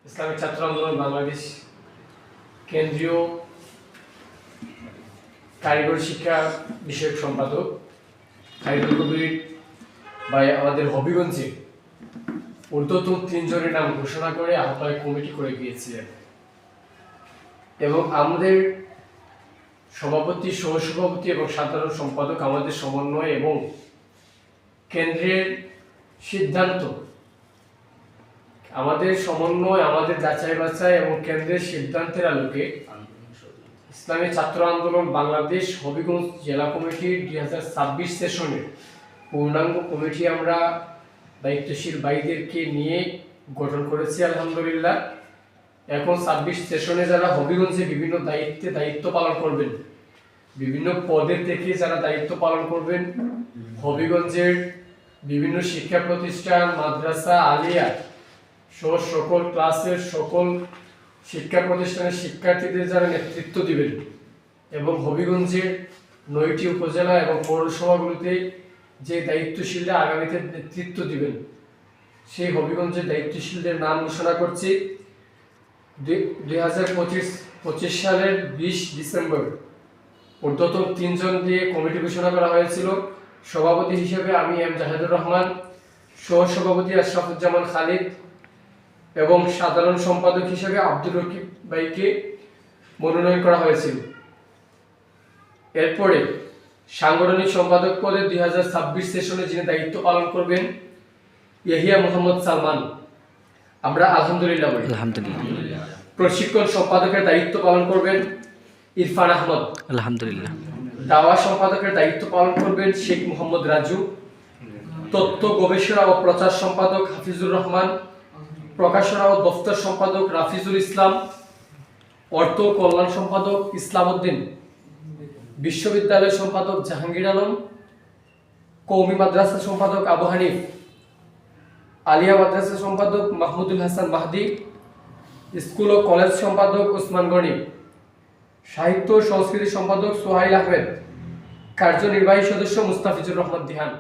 Islamic ছাত্র আন্দোলন বাংলাদেশ কেন্দ্রীয় কারিগরি শিক্ষা বিষয়ক সম্পাদক খাইরুল কবির ভাই আমাদের হবিগঞ্জে ঊর্ধ্বতন 3 জনের নাম ঘোষণা করে আহ্বায়ক কমিটি করে গিয়েছিলেন এবং আমাদের সভাপতি, সহসভাপতি এবং সাধারণ সম্পাদক আমাদের সমন্বয় এবং কেন্দ্রের সিদ্ধান্ত, আমাদের সমন্বয়, আমাদের যাচাই বাছাই এবং কেন্দ্রের সিদ্ধান্তের আলোকে ইসলামী ছাত্র আন্দোলন বাংলাদেশ হবিগঞ্জ জেলা কমিটির 2026 সেশনের পূর্ণাঙ্গ কমিটি আমরা দায়িত্বশীল ভাইদেরকে নিয়ে গঠন করেছি আলহামদুলিল্লাহ। এখন 26 সেশনে যারা হবিগঞ্জে বিভিন্ন দায়িত্ব পালন করবেন, বিভিন্ন পদে থেকে যারা দায়িত্ব পালন করবেন, হবিগঞ্জের বিভিন্ন শিক্ষা প্রতিষ্ঠান, মাদ্রাসা, আলিয়া সহ সকল ক্লাসের সকল শিক্ষা প্রতিষ্ঠানের শিক্ষার্থীদের যারা নেতৃত্ব দিবেন এবং হবিগঞ্জের 9টি উপজেলা এবং পৌরসভাগুলোতে যে দায়িত্বশীলরা আগামীতে নেতৃত্ব দিবেন, সেই হবিগঞ্জের দায়িত্বশীলদের নাম ঘোষণা করছি। 2025 সালের 20 ডিসেম্বর ঊর্ধ্বতন 3 জন দিয়ে কমিটি ঘোষণা করা হয়েছিল। সভাপতি হিসেবে আমি এম জাহেদুর রহমান, সহসভাপতি আশরাফুজ্জামান খালিদ এবং সাধারণ সম্পাদক হিসেবে আব্দুর রকিব ভাইকে মনোনয়ন করা হয়েছিল। এরপরে সাংগঠনিক সম্পাদক পদে 2026 সেশনে যিনি দায়িত্ব পালন করবেন, ইয়াহিয়া মোহাম্মদ সালমান, আমরা আলহামদুলিল্লাহ বলি। আলহামদুলিল্লাহ। প্রশিক্ষণ সম্পাদকের দায়িত্ব পালন করবেন ইরফান আহমদ। আলহামদুলিল্লাহ। দাওয়া সম্পাদকের দায়িত্ব পালন করবেন শেখ মোহাম্মদ রাজু। তথ্য গবেষণা ও প্রচার সম্পাদক হাফিজুর রহমান। প্রকাশনা ও দফতর সম্পাদক রাফিজুল ইসলাম। অর্থ কল্যাণ সম্পাদক ইসলাম উদ্দিন। বিশ্ববিদ্যালয় সম্পাদক জাহাঙ্গীর আলম। কওমি মাদ্রাসা সম্পাদক আবু হানিফ। আলিয়া মাদ্রাসা সম্পাদক মাহমুদুল হাসান মাহদি। স্কুল ও কলেজ সম্পাদক ওসমান গনি। সাহিত্য ও সংস্কৃতি সম্পাদক সোহাইল আহমেদ। কার্যনির্বাহী সদস্য মুস্তাফিজুর রহমান দিহান।